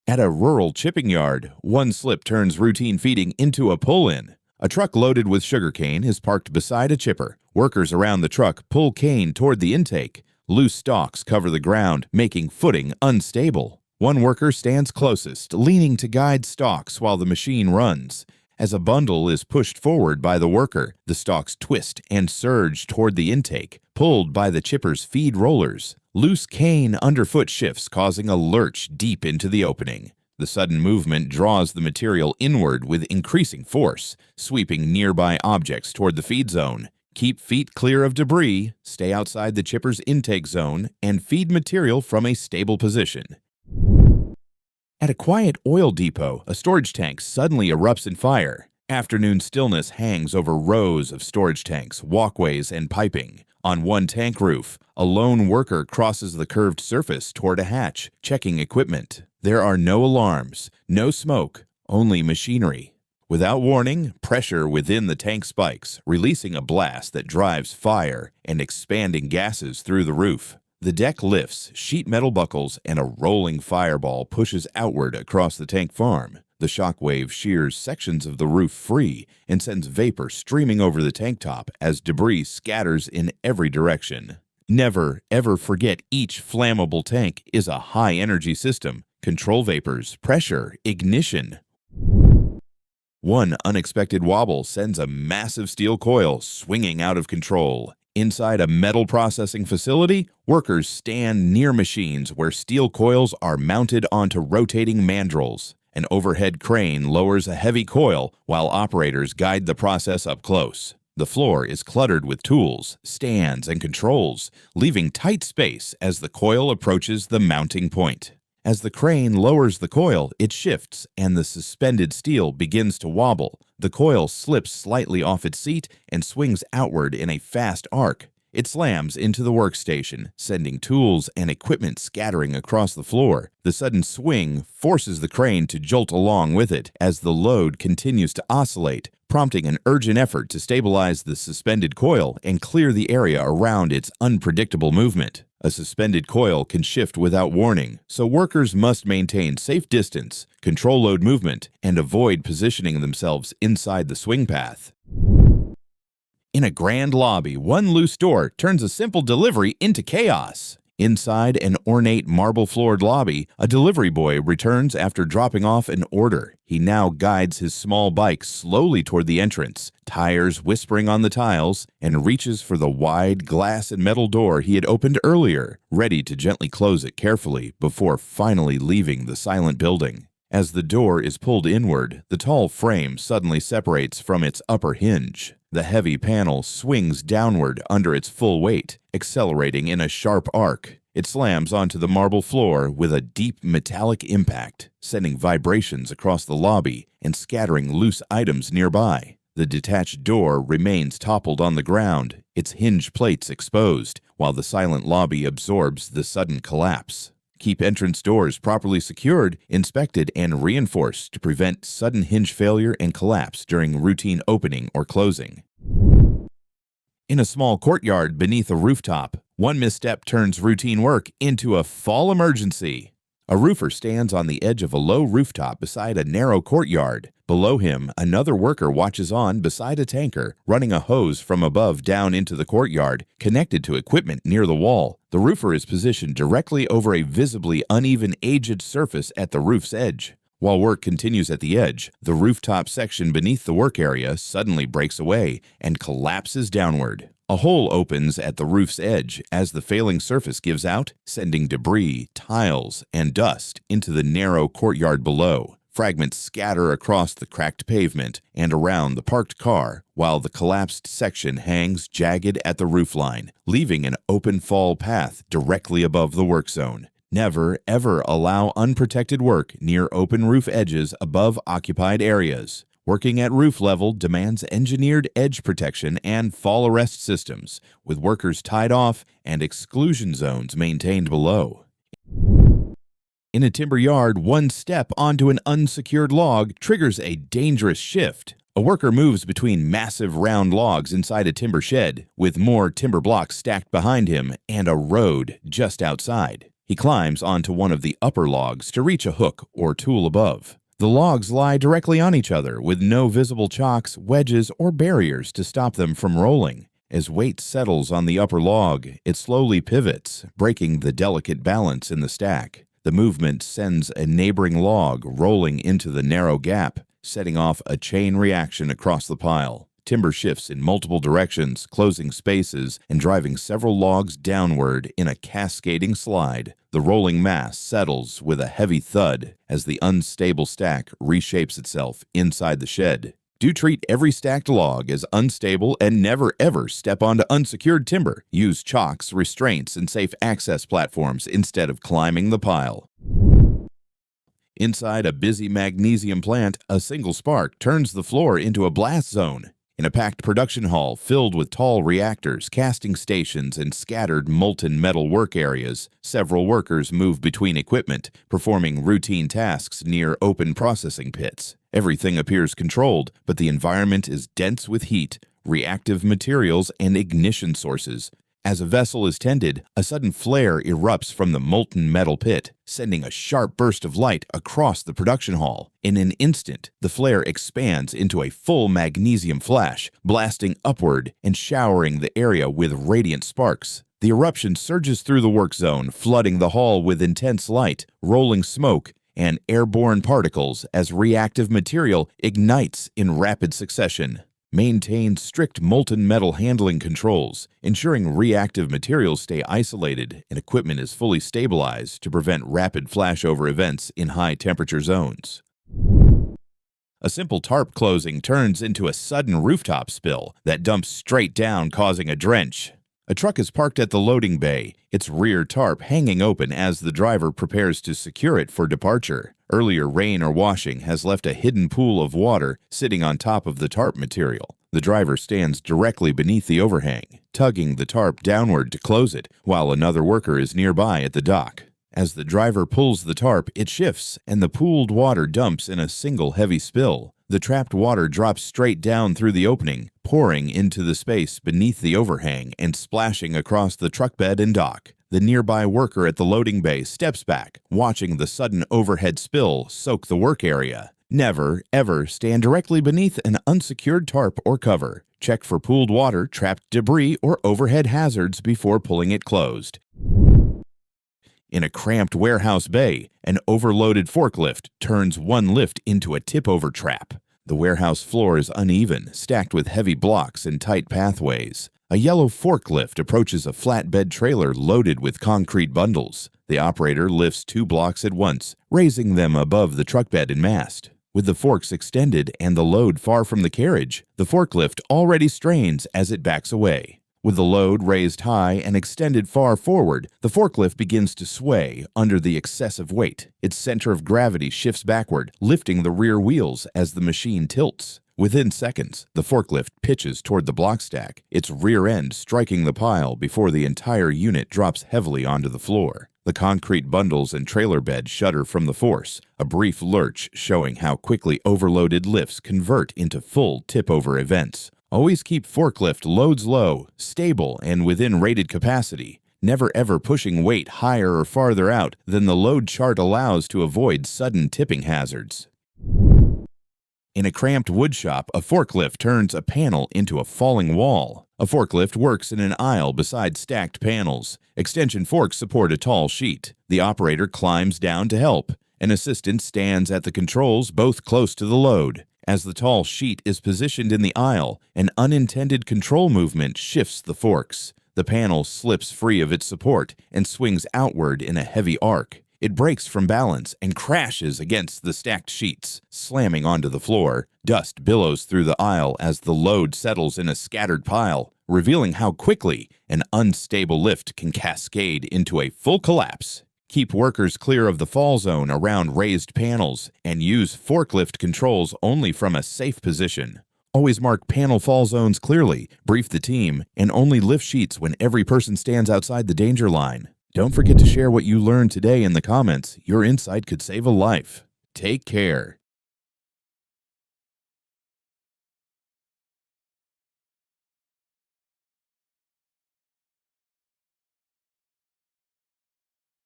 At a rural chipping yard, one slip turns routine feeding into a pull-in. A truck loaded with sugarcane is parked beside a chipper. Workers around the truck pull cane toward the intake. Loose stalks cover the ground, making footing unstable. One worker stands closest, leaning to guide stalks while the machine runs. As a bundle is pushed forward by the worker, the stalks twist and surge toward the intake, pulled by the chipper's feed rollers. Loose cane underfoot shifts, causing a lurch deep into the opening. The sudden movement draws the material inward with increasing force, sweeping nearby objects toward the feed zone. Keep feet clear of debris, stay outside the chipper's intake zone, and feed material from a stable position. At a quiet oil depot, a storage tank suddenly erupts in fire. Afternoon stillness hangs over rows of storage tanks, walkways, and piping. On one tank roof, a lone worker crosses the curved surface toward a hatch, checking equipment. There are no alarms, no smoke, only machinery. Without warning, pressure within the tank spikes, releasing a blast that drives fire and expanding gases through the roof. The deck lifts, sheet metal buckles, and a rolling fireball pushes outward across the tank farm. The shockwave shears sections of the roof free and sends vapor streaming over the tank top as debris scatters in every direction. Never, ever forget each flammable tank is a high-energy system. Control vapors, pressure, ignition. One unexpected wobble sends a massive steel coil swinging out of control. Inside a metal processing facility, workers stand near machines where steel coils are mounted onto rotating mandrels. An overhead crane lowers a heavy coil while operators guide the process up close. The floor is cluttered with tools, stands, and controls, leaving tight space as the coil approaches the mounting point. As the crane lowers the coil, it shifts and the suspended steel begins to wobble. The coil slips slightly off its seat and swings outward in a fast arc. It slams into the workstation, sending tools and equipment scattering across the floor. The sudden swing forces the crane to jolt along with it as the load continues to oscillate, prompting an urgent effort to stabilize the suspended coil and clear the area around its unpredictable movement. A suspended coil can shift without warning, so workers must maintain safe distance, control load movement, and avoid positioning themselves inside the swing path. In a grand lobby, one loose door turns a simple delivery into chaos. Inside an ornate marble-floored lobby, a delivery boy returns after dropping off an order. He now guides his small bike slowly toward the entrance, tires whispering on the tiles, and reaches for the wide glass and metal door he had opened earlier, ready to gently close it carefully before finally leaving the silent building. As the door is pulled inward, the tall frame suddenly separates from its upper hinge. The heavy panel swings downward under its full weight, accelerating in a sharp arc. It slams onto the marble floor with a deep metallic impact, sending vibrations across the lobby and scattering loose items nearby. The detached door remains toppled on the ground, its hinge plates exposed, while the silent lobby absorbs the sudden collapse. Keep entrance doors properly secured, inspected, and reinforced to prevent sudden hinge failure and collapse during routine opening or closing. In a small courtyard beneath a rooftop, one misstep turns routine work into a fall emergency. A roofer stands on the edge of a low rooftop beside a narrow courtyard. Below him, another worker watches on beside a tanker, running a hose from above down into the courtyard, connected to equipment near the wall. The roofer is positioned directly over a visibly uneven, aged surface at the roof's edge. While work continues at the edge, the rooftop section beneath the work area suddenly breaks away and collapses downward. A hole opens at the roof's edge as the failing surface gives out, sending debris, tiles, and dust into the narrow courtyard below. Fragments scatter across the cracked pavement and around the parked car, while the collapsed section hangs jagged at the roofline, leaving an open fall path directly above the work zone. Never, ever allow unprotected work near open roof edges above occupied areas. Working at roof level demands engineered edge protection and fall arrest systems, with workers tied off and exclusion zones maintained below. In a timber yard, one step onto an unsecured log triggers a dangerous shift. A worker moves between massive round logs inside a timber shed, with more timber blocks stacked behind him and a road just outside. He climbs onto one of the upper logs to reach a hook or tool above. The logs lie directly on each other with no visible chocks, wedges, or barriers to stop them from rolling. As weight settles on the upper log, it slowly pivots, breaking the delicate balance in the stack. The movement sends a neighboring log rolling into the narrow gap, setting off a chain reaction across the pile. Timber shifts in multiple directions, closing spaces and driving several logs downward in a cascading slide. The rolling mass settles with a heavy thud as the unstable stack reshapes itself inside the shed. Do treat every stacked log as unstable and never ever step onto unsecured timber. Use chocks, restraints, and safe access platforms instead of climbing the pile. Inside a busy magnesium plant, a single spark turns the floor into a blast zone. In a packed production hall filled with tall reactors, casting stations, and scattered molten metal work areas, several workers move between equipment, performing routine tasks near open processing pits. Everything appears controlled, but the environment is dense with heat, reactive materials, and ignition sources. As a vessel is tended, a sudden flare erupts from the molten metal pit, sending a sharp burst of light across the production hall. In an instant, the flare expands into a full magnesium flash, blasting upward and showering the area with radiant sparks. The eruption surges through the work zone, flooding the hall with intense light, rolling smoke, and airborne particles as reactive material ignites in rapid succession. Maintain strict molten metal handling controls, ensuring reactive materials stay isolated and equipment is fully stabilized to prevent rapid flashover events in high-temperature zones. A simple tarp closing turns into a sudden rooftop spill that dumps straight down, causing a drench. A truck is parked at the loading bay, its rear tarp hanging open as the driver prepares to secure it for departure. Earlier rain or washing has left a hidden pool of water sitting on top of the tarp material. The driver stands directly beneath the overhang, tugging the tarp downward to close it, while another worker is nearby at the dock. As the driver pulls the tarp, it shifts, and the pooled water dumps in a single heavy spill. The trapped water drops straight down through the opening, pouring into the space beneath the overhang and splashing across the truck bed and dock. The nearby worker at the loading bay steps back, watching the sudden overhead spill soak the work area. Never, ever stand directly beneath an unsecured tarp or cover. Check for pooled water, trapped debris, or overhead hazards before pulling it closed. In a cramped warehouse bay, an overloaded forklift turns one lift into a tip-over trap. The warehouse floor is uneven, stacked with heavy blocks and tight pathways. A yellow forklift approaches a flatbed trailer loaded with concrete bundles. The operator lifts 2 blocks at once, raising them above the truck bed and mast. With the forks extended and the load far from the carriage, the forklift already strains as it backs away. With the load raised high and extended far forward, the forklift begins to sway under the excessive weight. Its center of gravity shifts backward, lifting the rear wheels as the machine tilts. Within seconds, the forklift pitches toward the block stack, its rear end striking the pile before the entire unit drops heavily onto the floor. The concrete bundles and trailer bed shudder from the force, a brief lurch showing how quickly overloaded lifts convert into full tip-over events. Always keep forklift loads low, stable, and within rated capacity, never ever pushing weight higher or farther out than the load chart allows to avoid sudden tipping hazards. In a cramped wood shop, a forklift turns a panel into a falling wall. A forklift works in an aisle beside stacked panels. Extension forks support a tall sheet. The operator climbs down to help. An assistant stands at the controls, both close to the load. As the tall sheet is positioned in the aisle, an unintended control movement shifts the forks. The panel slips free of its support and swings outward in a heavy arc. It breaks from balance and crashes against the stacked sheets, slamming onto the floor. Dust billows through the aisle as the load settles in a scattered pile, revealing how quickly an unstable lift can cascade into a full collapse. Keep workers clear of the fall zone around raised panels and use forklift controls only from a safe position. Always mark panel fall zones clearly, brief the team, and only lift sheets when every person stands outside the danger line. Don't forget to share what you learned today in the comments. Your insight could save a life. Take care.